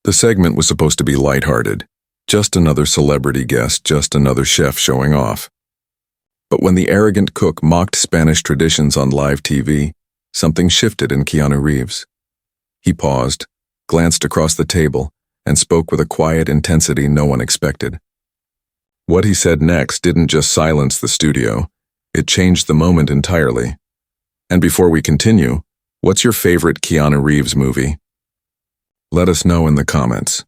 The segment was supposed to be lighthearted. Just another celebrity guest, just another chef showing off. But when the arrogant cook mocked Spanish traditions on live TV, something shifted in Keanu Reeves. He paused, glanced across the table, and spoke with a quiet intensity no one expected. What he said next didn't just silence the studio, it changed the moment entirely. And before we continue, what's your favorite Keanu Reeves movie? Let us know in the comments.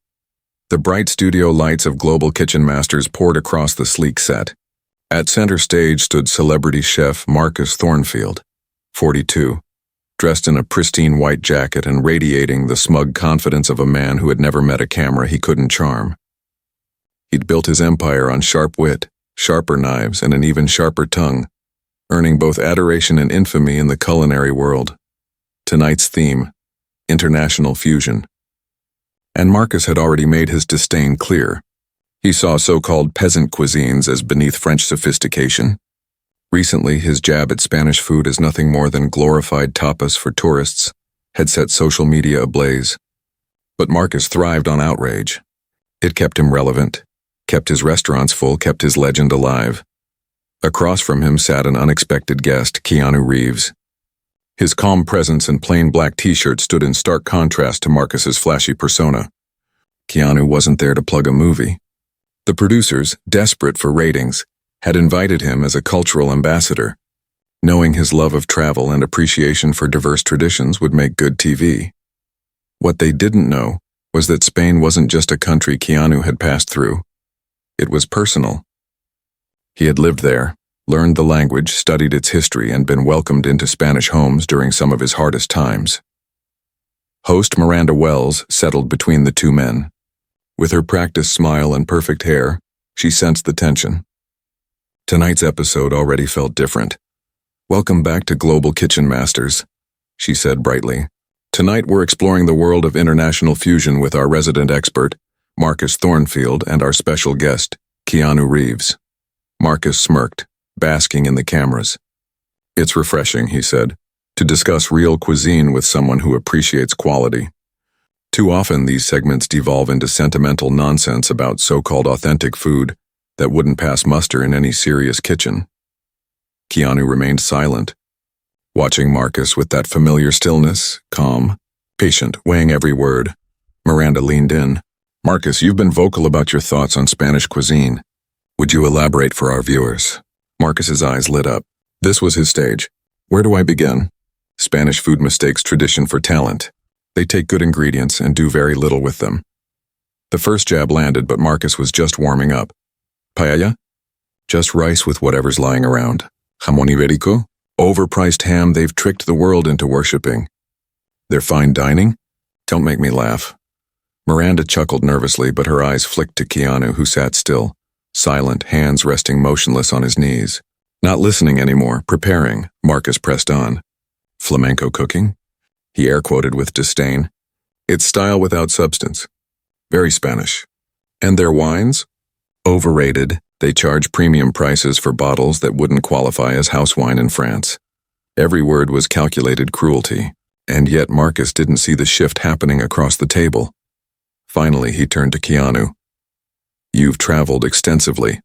The bright studio lights of Global Kitchen Masters poured across the sleek set. At center stage stood celebrity chef Marcus Thornfield, 42, dressed in a pristine white jacket and radiating the smug confidence of a man who had never met a camera he couldn't charm. He'd built his empire on sharp wit, sharper knives, and an even sharper tongue, earning both adoration and infamy in the culinary world. Tonight's theme, international fusion. And Marcus had already made his disdain clear. He saw so-called peasant cuisines as beneath French sophistication. Recently, his jab at Spanish food as nothing more than glorified tapas for tourists had set social media ablaze. But Marcus thrived on outrage. It kept him relevant, kept his restaurants full, kept his legend alive. Across from him sat an unexpected guest, Keanu Reeves. His calm presence and plain black t-shirt stood in stark contrast to Marcus's flashy persona. Keanu wasn't there to plug a movie. The producers, desperate for ratings, had invited him as a cultural ambassador, knowing his love of travel and appreciation for diverse traditions would make good TV. What they didn't know was that Spain wasn't just a country Keanu had passed through. It was personal. He had lived there, learned the language, studied its history, and been welcomed into Spanish homes during some of his hardest times. Host Miranda Wells settled between the two men. With her practiced smile and perfect hair, she sensed the tension. Tonight's episode already felt different. "Welcome back to Global Kitchen Masters," she said brightly. "Tonight we're exploring the world of international fusion with our resident expert, Marcus Thornfield, and our special guest, Keanu Reeves." Marcus smirked, basking in the cameras. "It's refreshing," he said, "to discuss real cuisine with someone who appreciates quality. Too often these segments devolve into sentimental nonsense about so-called authentic food that wouldn't pass muster in any serious kitchen." Keanu remained silent, watching Marcus with that familiar stillness, calm, patient, weighing every word. Miranda leaned in. "Marcus, you've been vocal about your thoughts on Spanish cuisine. Would you elaborate for our viewers?" Marcus's eyes lit up. This was his stage. "Where do I begin? Spanish food mistakes tradition for talent. They take good ingredients and do very little with them." The first jab landed, but Marcus was just warming up. "Paella? Just rice with whatever's lying around. Jamón ibérico? Overpriced ham they've tricked the world into worshipping. They're fine dining? Don't make me laugh." Miranda chuckled nervously, but her eyes flicked to Keanu, who sat still, silent, hands resting motionless on his knees. Not listening anymore, preparing, Marcus pressed on. "Flamenco cooking?" He air-quoted with disdain. "It's style without substance. Very Spanish. And their wines? Overrated. They charge premium prices for bottles that wouldn't qualify as house wine in France." Every word was calculated cruelty, and yet Marcus didn't see the shift happening across the table. Finally, he turned to Keanu. "You've traveled extensively.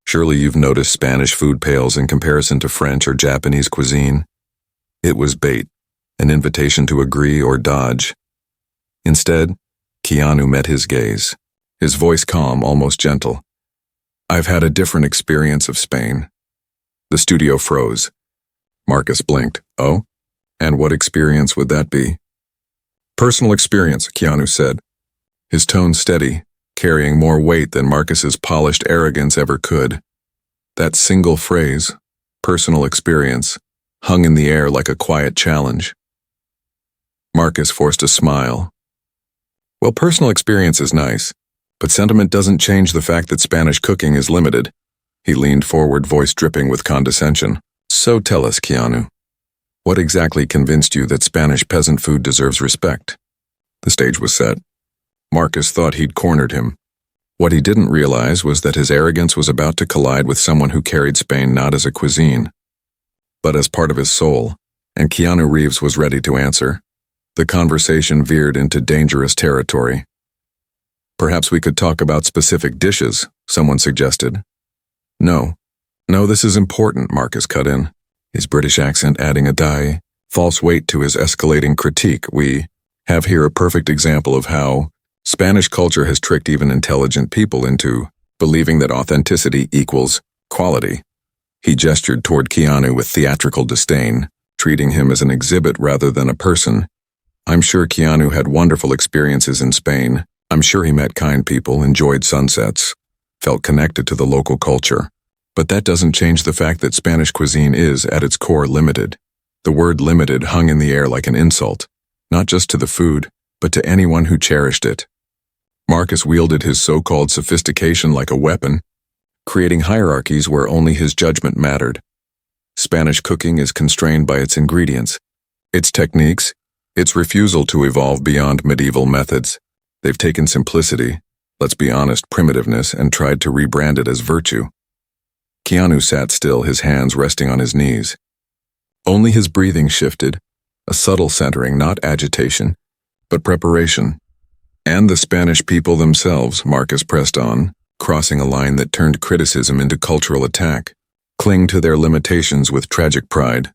Surely you've noticed Spanish food pales in comparison to French or Japanese cuisine." It was bait, an invitation to agree or dodge. Instead, Keanu met his gaze, his voice calm, almost gentle. "I've had a different experience of Spain." The studio froze. Marcus blinked. "Oh? And what experience would that be?" "Personal experience," Keanu said, his tone steady, carrying more weight than Marcus's polished arrogance ever could. That single phrase, personal experience, hung in the air like a quiet challenge. Marcus forced a smile. "Well, personal experience is nice, but sentiment doesn't change the fact that Spanish cooking is limited." He leaned forward, voice dripping with condescension. "So tell us, Keanu, what exactly convinced you that Spanish peasant food deserves respect?" The stage was set. Marcus thought he'd cornered him. What he didn't realize was that his arrogance was about to collide with someone who carried Spain not as a cuisine, but as part of his soul, and Keanu Reeves was ready to answer. The conversation veered into dangerous territory. Perhaps we could talk about specific dishes, someone suggested. No, this is important, Marcus cut in, his British accent adding a false weight to his escalating critique. We have here a perfect example of how Spanish culture has tricked even intelligent people into believing that authenticity equals quality. He gestured toward Keanu with theatrical disdain, treating him as an exhibit rather than a person. I'm sure Keanu had wonderful experiences in Spain. I'm sure he met kind people, enjoyed sunsets, felt connected to the local culture. But that doesn't change the fact that Spanish cuisine is, at its core, limited. The word limited hung in the air like an insult, not just to the food, but to anyone who cherished it. Marcus wielded his so-called sophistication like a weapon, creating hierarchies where only his judgment mattered. Spanish cooking is constrained by its ingredients, its techniques, its refusal to evolve beyond medieval methods. They've taken simplicity, let's be honest, primitiveness, and tried to rebrand it as virtue. Keanu sat still, his hands resting on his knees. Only his breathing shifted, a subtle centering, not agitation, but preparation. And the Spanish people themselves, Marcus pressed on, crossing a line that turned criticism into cultural attack, cling to their limitations with tragic pride.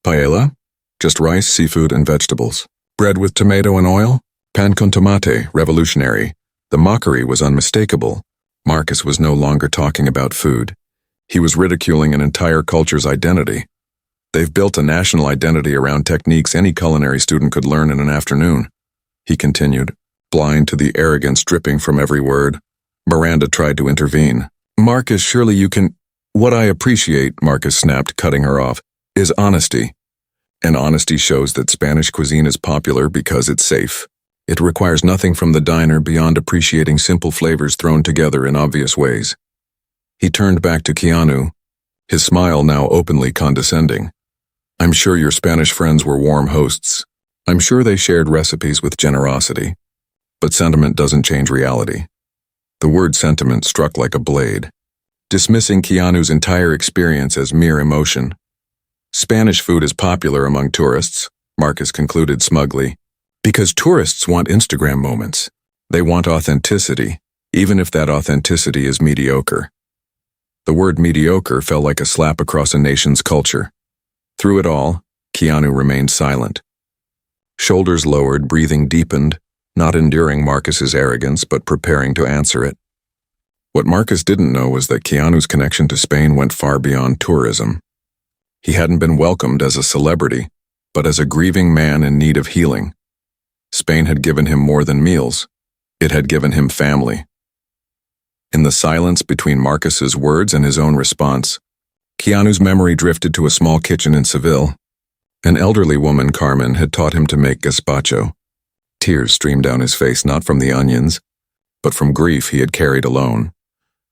Paella? Just rice, seafood, and vegetables. Bread with tomato and oil? Pan con tomate, revolutionary. The mockery was unmistakable. Marcus was no longer talking about food. He was ridiculing an entire culture's identity. They've built a national identity around techniques any culinary student could learn in an afternoon. He continued, blind to the arrogance dripping from every word. Miranda tried to intervene. Marcus, surely you can— What I appreciate, Marcus snapped, cutting her off, is honesty. And honesty shows that Spanish cuisine is popular because it's safe. It requires nothing from the diner beyond appreciating simple flavors thrown together in obvious ways. He turned back to Keanu, his smile now openly condescending. I'm sure your Spanish friends were warm hosts. I'm sure they shared recipes with generosity. But sentiment doesn't change reality. The word sentiment struck like a blade, dismissing Keanu's entire experience as mere emotion. Spanish food is popular among tourists, Marcus concluded smugly, because tourists want Instagram moments. They want authenticity, even if that authenticity is mediocre. The word mediocre fell like a slap across a nation's culture. Through it all, Keanu remained silent. Shoulders lowered, breathing deepened, not enduring Marcus's arrogance but preparing to answer it. What Marcus didn't know was that Keanu's connection to Spain went far beyond tourism. He hadn't been welcomed as a celebrity, but as a grieving man in need of healing. Spain had given him more than meals. It had given him family. In the silence between Marcus's words and his own response, Keanu's memory drifted to a small kitchen in Seville. An elderly woman, Carmen, had taught him to make gazpacho. Tears streamed down his face, not from the onions, but from grief he had carried alone.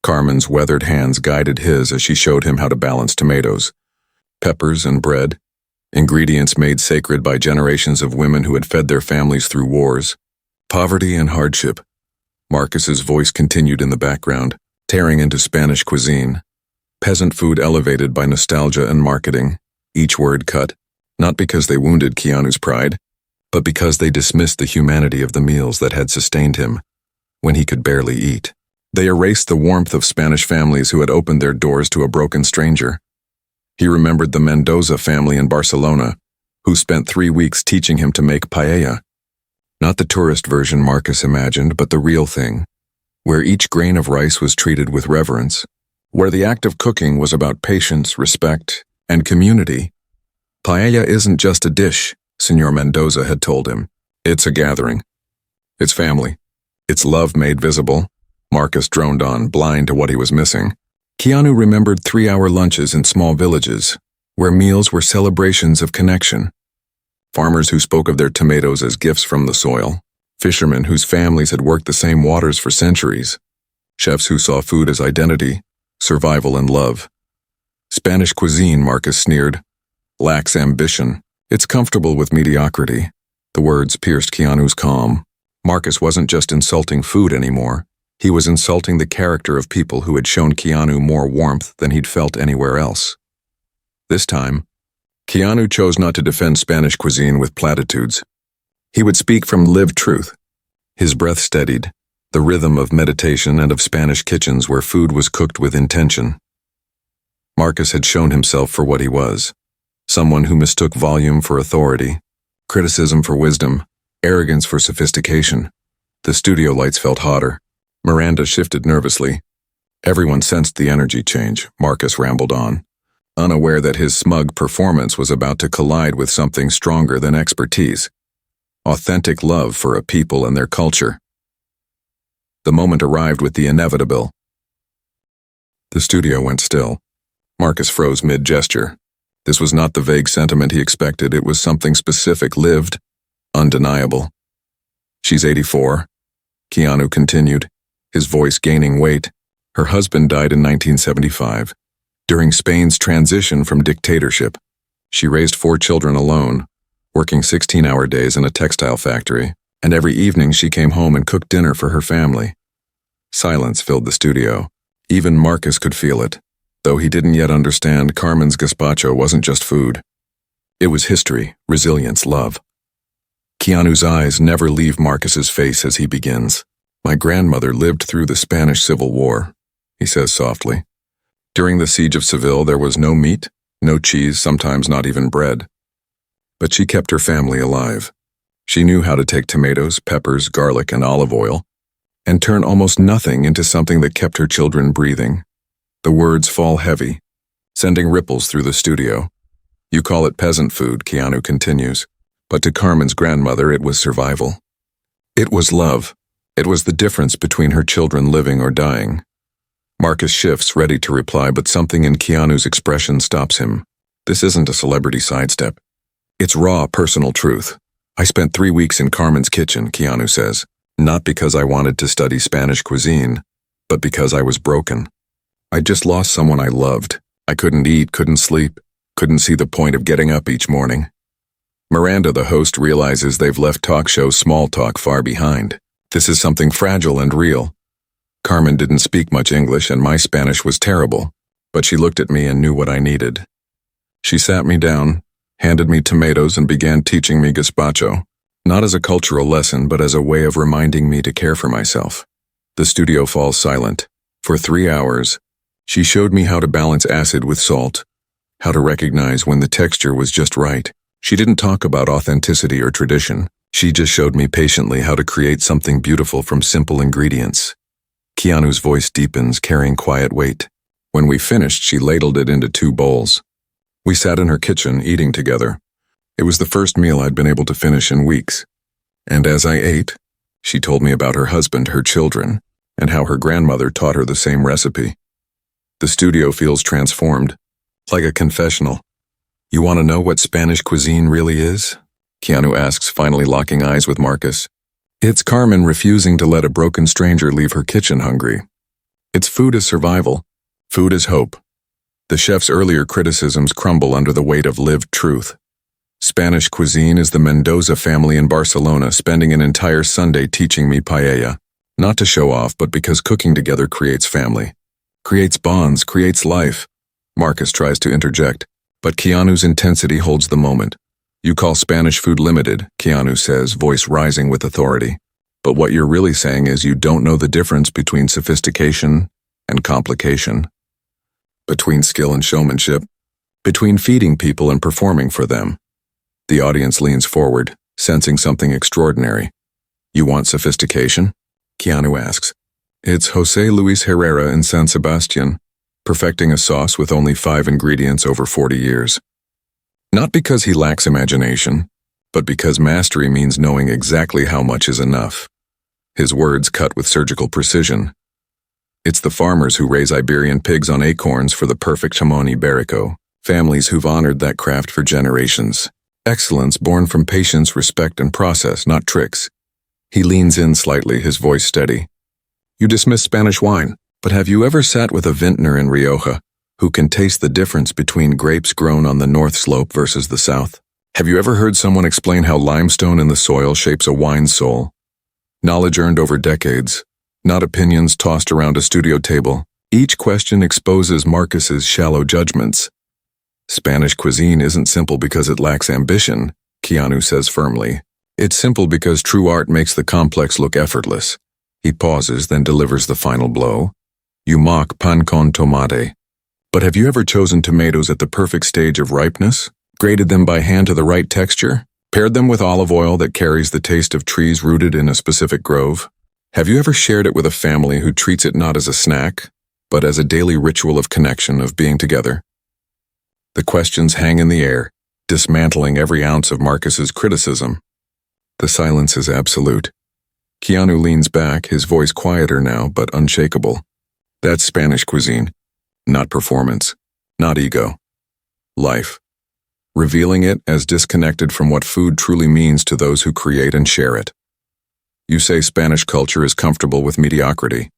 Carmen's weathered hands guided his as she showed him how to balance tomatoes, peppers, and bread, ingredients made sacred by generations of women who had fed their families through wars, poverty, and hardship. Marcus's voice continued in the background, tearing into Spanish cuisine. Peasant food elevated by nostalgia and marketing, each word cut, not because they wounded Keanu's pride, but because they dismissed the humanity of the meals that had sustained him when he could barely eat. They erased the warmth of Spanish families who had opened their doors to a broken stranger. He remembered the Mendoza family in Barcelona, who spent 3 weeks teaching him to make paella. Not the tourist version Marcus imagined, but the real thing, where each grain of rice was treated with reverence, where the act of cooking was about patience, respect, and community. Paella isn't just a dish, Senor Mendoza had told him. It's a gathering. It's family. It's love made visible. Marcus droned on, blind to what he was missing. Keanu remembered 3-hour lunches in small villages, where meals were celebrations of connection. Farmers who spoke of their tomatoes as gifts from the soil. Fishermen whose families had worked the same waters for centuries. Chefs who saw food as identity, survival, and love. Spanish cuisine, Marcus sneered, lacks ambition. It's comfortable with mediocrity. The words pierced Keanu's calm. Marcus wasn't just insulting food anymore. He was insulting the character of people who had shown Keanu more warmth than he'd felt anywhere else. This time, Keanu chose not to defend Spanish cuisine with platitudes. He would speak from lived truth. His breath steadied, the rhythm of meditation and of Spanish kitchens where food was cooked with intention. Marcus had shown himself for what he was, someone who mistook volume for authority, criticism for wisdom, arrogance for sophistication. The studio lights felt hotter. Miranda shifted nervously. Everyone sensed the energy change. Marcus rambled on, unaware that his smug performance was about to collide with something stronger than expertise. Authentic love for a people and their culture. The moment arrived with the inevitable. The studio went still. Marcus froze mid-gesture. This was not the vague sentiment he expected. It was something specific, lived, undeniable. "She's 84, Keanu continued, his voice gaining weight. Her husband died in 1975, during Spain's transition from dictatorship. She raised 4 children alone, working 16-hour days in a textile factory, and every evening she came home and cooked dinner for her family." Silence filled the studio. Even Marcus could feel it. Though he didn't yet understand, Carmen's gazpacho wasn't just food. It was history, resilience, love. Keanu's eyes never leave Marcus's face as he begins. "My grandmother lived through the Spanish Civil War," he says softly. "During the siege of Seville, there was no meat, no cheese, sometimes not even bread. But she kept her family alive. She knew how to take tomatoes, peppers, garlic, and olive oil, and turn almost nothing into something that kept her children breathing." The words fall heavy, sending ripples through the studio. "You call it peasant food," Keanu continues, "but to Carmen's grandmother it was survival. It was love. It was the difference between her children living or dying." Marcus shifts, ready to reply, but something in Keanu's expression stops him. This isn't a celebrity sidestep. It's raw, personal truth. "I spent 3 weeks in Carmen's kitchen," Keanu says, "not because I wanted to study Spanish cuisine, but because I was broken. I just lost someone I loved. I couldn't eat, couldn't sleep, couldn't see the point of getting up each morning." Miranda, the host, realizes they've left talk show small talk far behind. This is something fragile and real. Carmen didn't speak much English and my Spanish was terrible, but she looked at me and knew what I needed. She sat me down, handed me tomatoes, and began teaching me gazpacho, not as a cultural lesson but as a way of reminding me to care for myself. The studio falls silent. For 3 hours, she showed me how to balance acid with salt, how to recognize when the texture was just right. She didn't talk about authenticity or tradition. She just showed me patiently how to create something beautiful from simple ingredients. Keanu's voice deepens, carrying quiet weight. When we finished, she ladled it into 2 bowls. We sat in her kitchen, eating together. It was the first meal I'd been able to finish in weeks. And as I ate, she told me about her husband, her children, and how her grandmother taught her the same recipe. The studio feels transformed, like a confessional. "You want to know what Spanish cuisine really is?" Keanu asks, finally locking eyes with Marcus. "It's Carmen refusing to let a broken stranger leave her kitchen hungry. It's food as survival. Food as hope." The chef's earlier criticisms crumble under the weight of lived truth. Spanish cuisine is the Mendoza family in Barcelona spending an entire Sunday teaching me paella. Not to show off, but because cooking together creates family. Creates bonds, creates life. Marcus tries to interject, but Keanu's intensity holds the moment. "You call Spanish food limited," Keanu says, voice rising with authority. "But what you're really saying is you don't know the difference between sophistication and complication. Between skill and showmanship. Between feeding people and performing for them." The audience leans forward, sensing something extraordinary. "You want sophistication?" Keanu asks. "It's José Luis Herrera in San Sebastián, perfecting a sauce with only 5 ingredients over 40 years. Not because he lacks imagination, but because mastery means knowing exactly how much is enough." His words cut with surgical precision. "It's the farmers who raise Iberian pigs on acorns for the perfect jamón ibérico, families who've honored that craft for generations. Excellence born from patience, respect, and process, not tricks." He leans in slightly, his voice steady. "You dismiss Spanish wine, but have you ever sat with a vintner in Rioja who can taste the difference between grapes grown on the north slope versus the south? Have you ever heard someone explain how limestone in the soil shapes a wine's soul? Knowledge earned over decades, not opinions tossed around a studio table. Each question exposes Marcus's shallow judgments. "Spanish cuisine isn't simple because it lacks ambition," Keanu says firmly. "It's simple because true art makes the complex look effortless." He pauses, then delivers the final blow. You mock pan con tomate. But have you ever chosen tomatoes at the perfect stage of ripeness? Grated them by hand to the right texture? Paired them with olive oil that carries the taste of trees rooted in a specific grove? Have you ever shared it with a family who treats it not as a snack, but as a daily ritual of connection, of being together? The questions hang in the air, dismantling every ounce of Marcus's criticism. The silence is absolute. Keanu leans back, his voice quieter now, but unshakable. That's Spanish cuisine. Not performance. Not ego. Life. Revealing it as disconnected from what food truly means to those who create and share it. You say Spanish culture is comfortable with mediocrity,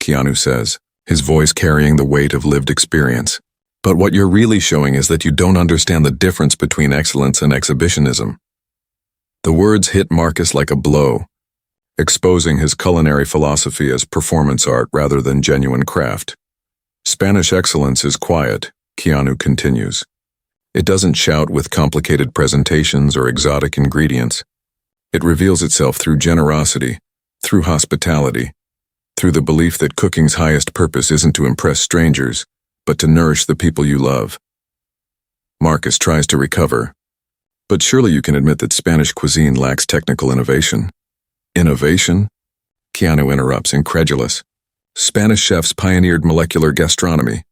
Keanu says, his voice carrying the weight of lived experience. But what you're really showing is that you don't understand the difference between excellence and exhibitionism. The words hit Marcus like a blow, exposing his culinary philosophy as performance art rather than genuine craft. Spanish excellence is quiet, Keanu continues. It doesn't shout with complicated presentations or exotic ingredients. It reveals itself through generosity, through hospitality, through the belief that cooking's highest purpose isn't to impress strangers, but to nourish the people you love. Marcus tries to recover. But surely you can admit that Spanish cuisine lacks technical innovation. Innovation? Keanu interrupts, incredulous. Spanish chefs pioneered molecular gastronomy.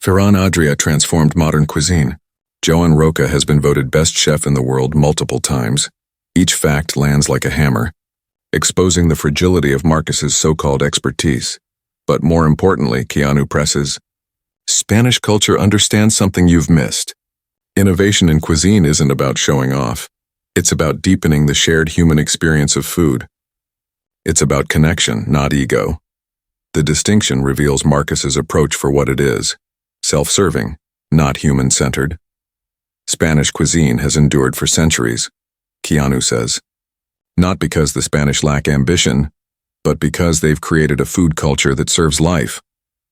Ferran Adria transformed modern cuisine. Joan Roca has been voted best chef in the world multiple times. Each fact lands like a hammer, exposing the fragility of Marcus's so-called expertise. But more importantly, Keanu presses, Spanish culture understands something you've missed. Innovation in cuisine isn't about showing off. It's about deepening the shared human experience of food. It's about connection, not ego. The distinction reveals Marcus's approach for what it is: self-serving, not human-centered. Spanish cuisine has endured for centuries, Keanu says. Not because the Spanish lack ambition, but because they've created a food culture that serves life,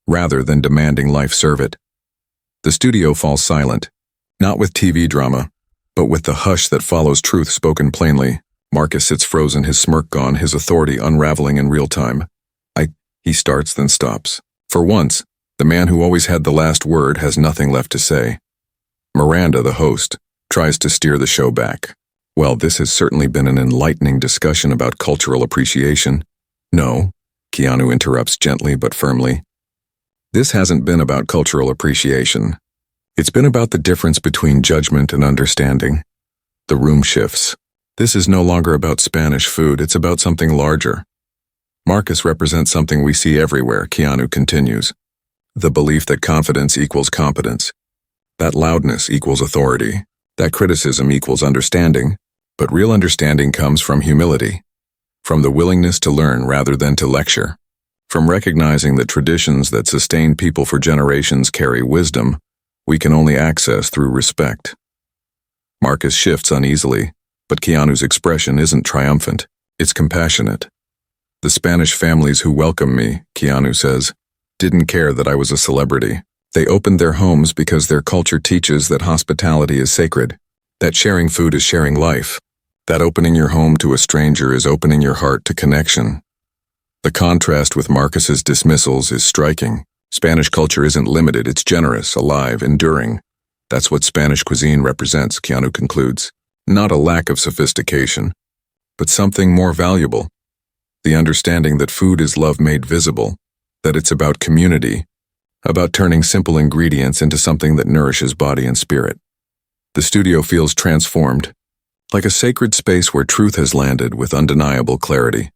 rather than demanding life serve it. The studio falls silent, not with TV drama, but with the hush that follows truth spoken plainly. Marcus sits frozen, his smirk gone, his authority unraveling in real time. He starts, then stops. For once, the man who always had the last word has nothing left to say. Miranda, the host, tries to steer the show back. Well, this has certainly been an enlightening discussion about cultural appreciation. No, Keanu interrupts gently but firmly. This hasn't been about cultural appreciation. It's been about the difference between judgment and understanding. The room shifts. This is no longer about Spanish food, it's about something larger. Marcus represents something we see everywhere, Keanu continues. The belief that confidence equals competence. That loudness equals authority. That criticism equals understanding. But real understanding comes from humility. From the willingness to learn rather than to lecture. From recognizing that traditions that sustain people for generations carry wisdom we can only access through respect. Marcus shifts uneasily, but Keanu's expression isn't triumphant. It's compassionate. The Spanish families who welcome me, Keanu says, didn't care that I was a celebrity. They opened their homes because their culture teaches that hospitality is sacred, that sharing food is sharing life, that opening your home to a stranger is opening your heart to connection. The contrast with Marcus's dismissals is striking. Spanish culture isn't limited, it's generous, alive, enduring. That's what Spanish cuisine represents, Keanu concludes. Not a lack of sophistication, but something more valuable. The understanding that food is love made visible, that it's about community, about turning simple ingredients into something that nourishes body and spirit. The studio feels transformed, like a sacred space where truth has landed with undeniable clarity.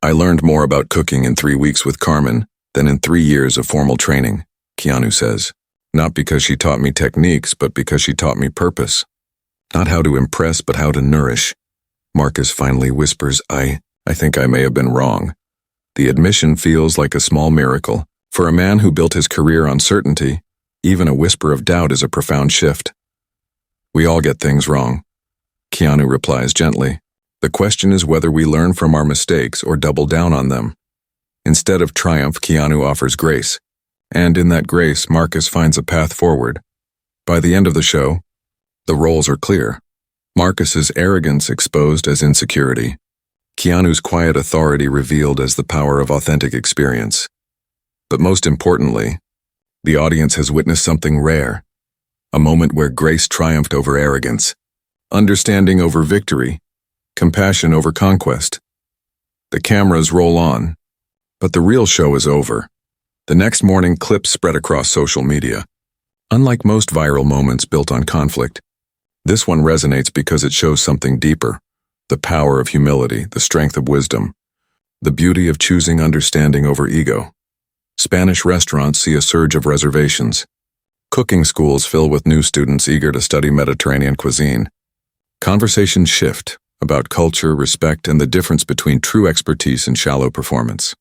I learned more about cooking in 3 weeks with Carmen than in 3 years of formal training, Keanu says. Not because she taught me techniques, but because she taught me purpose. Not how to impress, but how to nourish. Marcus finally whispers, I think I may have been wrong. The admission feels like a small miracle. For a man who built his career on certainty, even a whisper of doubt is a profound shift. We all get things wrong, Keanu replies gently. The question is whether we learn from our mistakes or double down on them. Instead of triumph, Keanu offers grace. And in that grace, Marcus finds a path forward. By the end of the show, the roles are clear. Marcus's arrogance exposed as insecurity. Keanu's quiet authority revealed as the power of authentic experience. But most importantly, the audience has witnessed something rare, a moment where grace triumphed over arrogance, understanding over victory, compassion over conquest. The cameras roll on, but the real show is over. The next morning, clips spread across social media. Unlike most viral moments built on conflict, this one resonates because it shows something deeper: the power of humility, the strength of wisdom, the beauty of choosing understanding over ego. Spanish restaurants see a surge of reservations. Cooking schools fill with new students eager to study Mediterranean cuisine. Conversations shift about culture, respect, and the difference between true expertise and shallow performance.